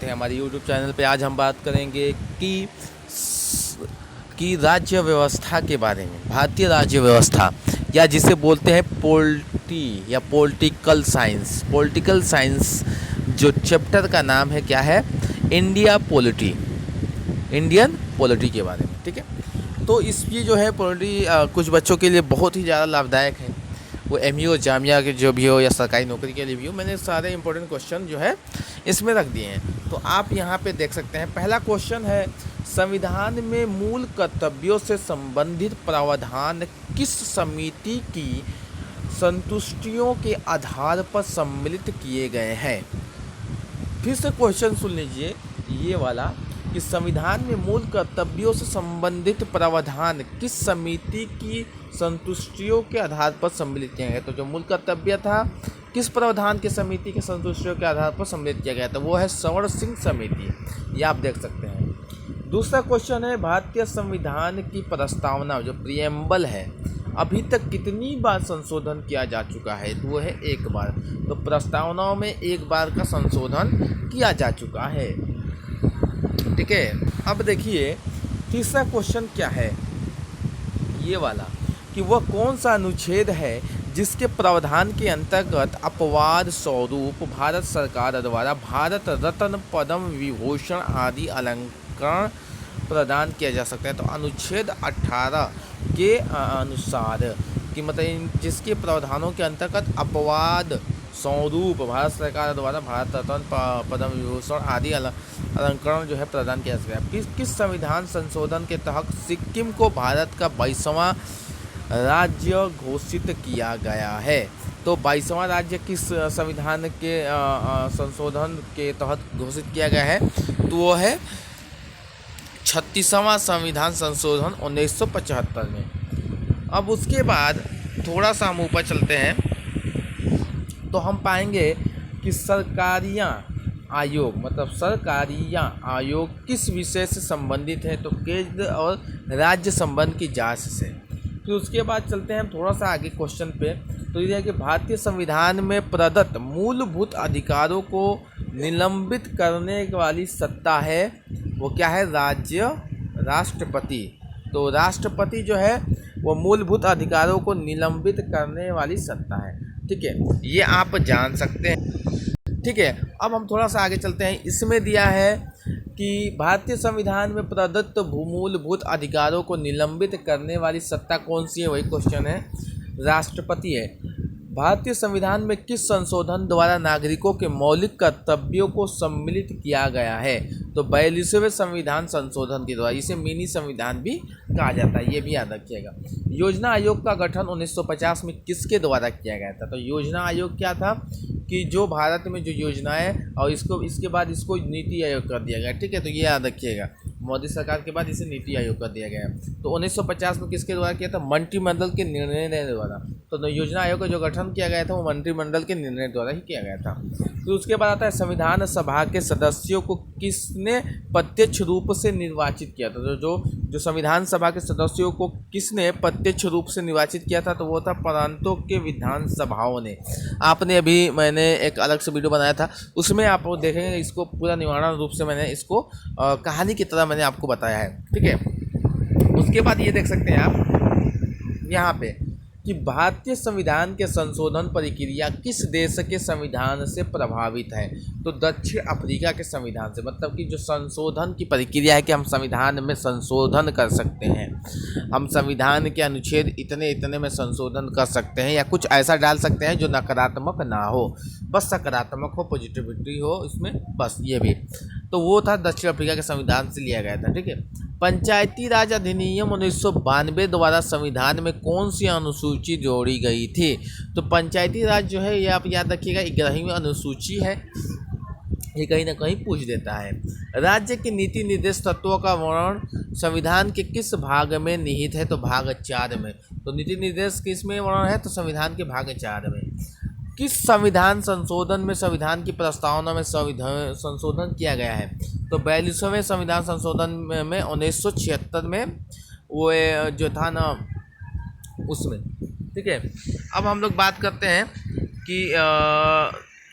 हमारे YouTube channel पे आज हम बात करेंगे कि राज्य व्यवस्था के बारे में। भारतीय राज्य व्यवस्था या जिसे बोलते हैं पोल्टी या पॉलिटिकल साइंस जो चैप्टर का नाम है क्या है, इंडियन पॉलिटी के बारे में। ठीक है, तो इसकी जो है पॉलिटी कुछ बच्चों के लिए बहुत ही ज़्यादा लाभदायक है, वो एमईओ जामिया के जो भी हो या सरकारी नौकरी के लिए भी हो। मैंने सारे इंपॉर्टेंट क्वेश्चन जो है इसमें रख दिए हैं, तो आप यहाँ पे देख सकते हैं। पहला क्वेश्चन है, संविधान में मूल कर्तव्यों से संबंधित प्रावधान किस समिति की संतुष्टियों के आधार पर सम्मिलित किए गए हैं। फिर से क्वेश्चन सुन लीजिए ये वाला, कि संविधान में मूल कर्तव्यों से संबंधित प्रावधान किस समिति की संतुष्टियों के आधार पर सम्मिलित किया गया। तो जो मूल कर्तव्य था किस प्रावधान की समिति के संतुष्टियों के आधार पर सम्मिलित किया गया था, वो है सवर्ण सिंह समिति। ये आप देख सकते हैं। दूसरा क्वेश्चन है, भारतीय संविधान की प्रस्तावना जो प्रियम्बल है अभी तक कितनी बार संशोधन किया जा चुका है। तो वो है एक बार। तो प्रस्तावनाओं में एक बार का संशोधन किया जा चुका है। ठीक है, अब देखिए तीसरा क्वेश्चन क्या है, ये वाला, कि वह कौन सा अनुच्छेद है जिसके प्रावधान के अंतर्गत अपवाद स्वरूप भारत सरकार द्वारा भारत रत्न, पद्म विभूषण आदि अलंकरण प्रदान किया जा सकता है। तो अनुच्छेद 18 के अनुसार कि मतलब जिसके प्रावधानों के अंतर्गत अपवाद स्वरूप भारत सरकार द्वारा भारत रत्न, पद्म विभूषण आदि अलंकरण जो है प्रदान किया जा सकता है। किस संविधान संशोधन के तहत सिक्किम को भारत का 22वां राज्य घोषित किया गया है। तो 22वां राज्य किस संविधान के संशोधन के तहत घोषित किया गया है, तो वो है 36वां संविधान संशोधन 1975 में। अब उसके बाद थोड़ा सा हम ऊपर चलते हैं तो हम पाएंगे कि सरकारियाँ आयोग किस विषय से संबंधित है। तो केंद्र और राज्य संबंध की जांच से। फिर उसके बाद चलते हैं हम थोड़ा सा आगे क्वेश्चन पे। तो ये है कि भारतीय संविधान में प्रदत्त मूलभूत अधिकारों को निलंबित करने वाली सत्ता है, वो क्या है, राष्ट्रपति। तो राष्ट्रपति जो है वो मूलभूत अधिकारों को निलंबित करने वाली सत्ता है। ठीक है, ये आप जान सकते हैं। ठीक है, अब हम थोड़ा सा आगे चलते हैं। इसमें दिया है कि भारतीय संविधान में प्रदत्त मूलभूत अधिकारों को निलंबित करने वाली सत्ता कौन सी है, वही क्वेश्चन है, राष्ट्रपति है। भारतीय संविधान में किस संशोधन द्वारा नागरिकों के मौलिक कर्तव्यों को सम्मिलित किया गया है। तो 42वें संविधान संशोधन के द्वारा, इसे मिनी संविधान भी कहा जाता है, ये भी याद रखिएगा। योजना आयोग का गठन 1950 में किसके द्वारा किया गया था। तो योजना आयोग क्या था कि जो भारत में जो योजनाएं और इसके बाद इसको नीति आयोग कर दिया गया। ठीक है, तो ये याद रखिएगा, मोदी सरकार के बाद इसे नीति आयोग कर दिया गया। तो 1950 में किसके द्वारा किया था, मंत्रिमंडल के निर्णय द्वारा। तो योजना आयोग का जो गठन किया गया था वो मंत्रिमंडल के निर्णय द्वारा ही किया गया था। तो उसके बाद आता है, संविधान सभा के सदस्यों को किसने प्रत्यक्ष रूप से निर्वाचित किया था। तो जो संविधान सभा के सदस्यों को किसने प्रत्यक्ष रूप से निर्वाचित किया था, तो वो था प्रांतों के विधानसभाओं ने। आपने अभी मैंने एक अलग से वीडियो बनाया था, उसमें आप देखेंगे इसको पूरा निवारण रूप से मैंने इसको कहानी की तरह मैंने आपको बताया है। ठीक है, उसके बाद ये देख सकते हैं आप यहाँ पे कि भारतीय संविधान के संशोधन प्रक्रिया किस देश के संविधान से प्रभावित है। तो दक्षिण अफ्रीका के संविधान से। मतलब कि जो संशोधन की प्रक्रिया है कि हम संविधान में संशोधन कर सकते हैं, हम संविधान के अनुच्छेद इतने में संशोधन कर सकते हैं या कुछ ऐसा डाल सकते हैं जो नकारात्मक ना हो, बस सकारात्मक हो, पॉजिटिविटी हो इसमें, बस ये भी। तो वो था दक्षिण अफ्रीका के संविधान से लिया गया था। ठीक है, पंचायती राज अधिनियम 1992 द्वारा संविधान में कौन सी अनुसूची जोड़ी गई थी। तो पंचायती राज जो है ये आप याद रखिएगा 11वीं अनुसूची है, ये कहीं ना कहीं पूछ देता है। राज्य के नीति निर्देश तत्वों का वर्णन संविधान के किस भाग में निहित है। तो भाग 4 में। तो नीति निर्देश किस में वर्णन है, तो संविधान के भाग 4 में। किस संविधान संशोधन में संविधान की प्रस्तावना में संशोधन किया गया है। तो 42वें संविधान संशोधन में 1976 में वो जो था ना उसमें। ठीक है, अब हम लोग बात करते हैं कि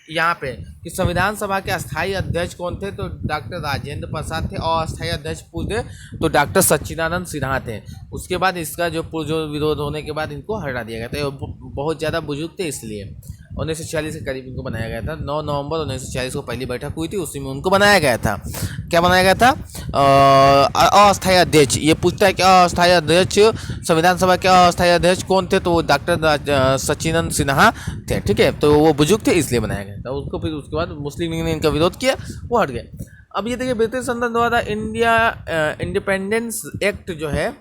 यहाँ पे कि संविधान सभा के अस्थायी अध्यक्ष कौन थे, तो डॉक्टर राजेंद्र प्रसाद थे, और अस्थायी अध्यक्ष पूरे तो डॉक्टर सच्चिदानंद सिन्हा थे। उसके बाद इसका जो विरोध होने के बाद इनको हटा दिया गया था। ये बहुत ज़्यादा बुजुर्ग थे, इसलिए 1946 के करीब इनको बनाया गया था। 9 नवंबर 1946 को पहली बैठक हुई थी, उसी में उनको बनाया गया था। क्या बनाया गया था? अस्थायी अध्यक्ष। ये पूछता है कि अस्थायी अध्यक्ष संविधान सभा के अस्थायी अध्यक्ष कौन थे, तो वो डॉक्टर सच्चिदानंद सिन्हा थे। ठीक है, तो वो बुजुर्ग थे, इसलिए बनाया गया था उसको। फिर उसके बाद मुस्लिम लीग ने इनका विरोध किया, वो हट गए। अब ये देखिए, ब्रिटिश संसद द्वारा इंडिया इंडिपेंडेंस एक्ट जो है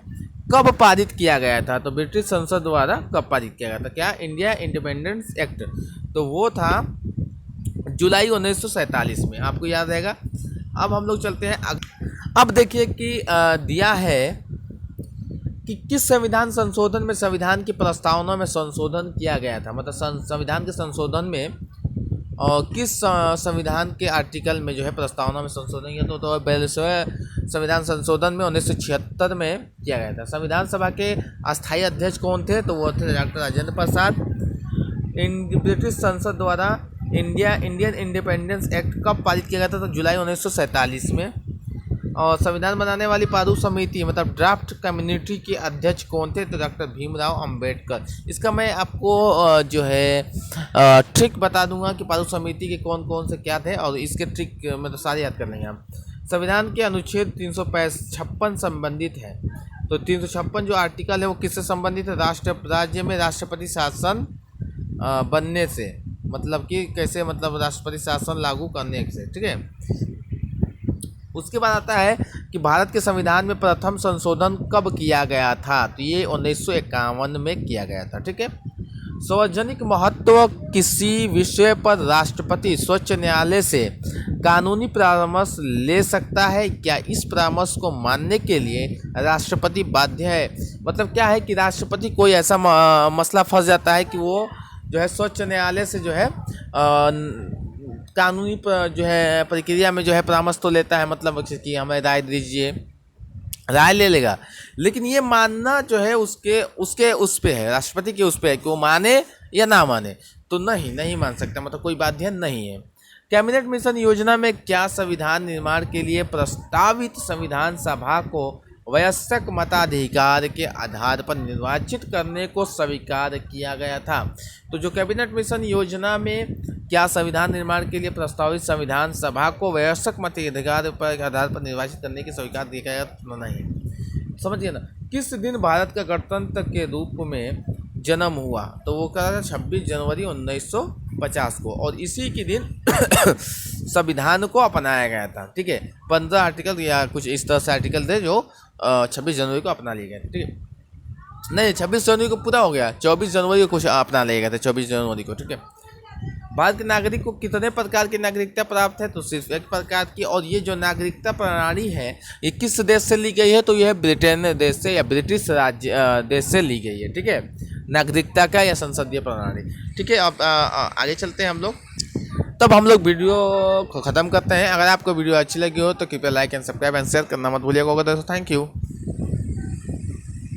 कब पारित किया गया था, तो ब्रिटिश संसद द्वारा कब पारित किया गया था? क्या? इंडिया इंडिपेंडेंस एक्ट, तो वो था जुलाई 1947 में, आपको याद रहेगा। अब हम लोग चलते हैं अब देखिए कि दिया है कि किस संविधान संशोधन में संविधान की प्रस्तावना में संशोधन किया गया था, मतलब संविधान के संशोधन में और किस संविधान के आर्टिकल में जो है प्रस्तावना में संशोधन किया, तो 42वें संविधान संशोधन में 1976 में किया गया था। संविधान सभा के अस्थायी अध्यक्ष कौन थे, तो वो थे डॉक्टर राजेंद्र प्रसाद। ब्रिटिश संसद द्वारा इंडियन इंडिपेंडेंस एक्ट कब पारित किया गया था, तो जुलाई 1947 में। और संविधान बनाने वाली प्रारूप समिति मतलब ड्राफ्ट कम्युनिटी के अध्यक्ष कौन थे, तो डॉक्टर भीमराव अंबेडकर। इसका मैं आपको जो है ट्रिक बता दूंगा कि प्रारूप समिति के कौन कौन से क्या थे, और इसके ट्रिक मतलब सारे याद कर लेंगे हम। संविधान के अनुच्छेद 356 संबंधित है, तो 356 जो आर्टिकल है वो किससे संबंधित है? राज्य में राष्ट्रपति शासन बनने से, मतलब कि कैसे, मतलब राष्ट्रपति शासन लागू करने से। ठीक है, उसके बाद आता है कि भारत के संविधान में प्रथम संशोधन कब किया गया था, तो ये 1951 में किया गया था। ठीक है, सार्वजनिक महत्व किसी विषय पर राष्ट्रपति सर्वोच्च न्यायालय से कानूनी परामर्श ले सकता है क्या? इस परामर्श को मानने के लिए राष्ट्रपति बाध्य है। मतलब क्या है कि राष्ट्रपति कोई ऐसा मसला फंस जाता है कि वो जो है सर्वोच्च न्यायालय से जो है कानूनी जो है प्रक्रिया में जो है परामर्श तो लेता है, मतलब कि हमें राय दीजिए, राय ले लेगा, लेकिन ये मानना जो है उसके उस पे है, राष्ट्रपति के उस पे है कि वो माने या ना माने, तो नहीं मान सकता, मतलब कोई बाध्य नहीं है। कैबिनेट मिशन योजना में क्या संविधान निर्माण के लिए प्रस्तावित संविधान सभा को वयस्क मताधिकार के आधार पर निर्वाचित करने को स्वीकार किया गया था? तो जो कैबिनेट मिशन योजना में क्या संविधान निर्माण के लिए प्रस्तावित संविधान सभा को वयस्क मताधिकार पर आधार पर निर्वाचित करने की स्वीकार किया गया था? नहीं, समझिए ना। किस दिन भारत का गणतंत्र के रूप में जन्म हुआ, तो वो कहा था 26 जनवरी 1950 को, और इसी के दिन संविधान को अपनाया गया था। ठीक है, 15 आर्टिकल या कुछ इस तरह से आर्टिकल थे जो 26 जनवरी को अपना लिए गए थे। ठीक है, नहीं 26 जनवरी को पूरा हो गया, 24 जनवरी को कुछ अपना लिए गए थे, 24 जनवरी को। ठीक है, भारत के नागरिक को कितने प्रकार की नागरिकता प्राप्त है, तो सिर्फ एक प्रकार की। और ये जो नागरिकता प्रणाली है ये किस देश से ली गई है, तो यह ब्रिटेन देश से या ब्रिटिश राज्य देश से ली गई है। ठीक है, नागरिकता का या संसदीय प्रणाली। ठीक है, अब आगे चलते हैं हम लोग। तब हम लोग वीडियो को ख़त्म करते हैं। अगर आपको वीडियो अच्छी लगी हो तो कृपया like and subscribe and share करना मत भूलिएगा। दोस्तों थैंक यू।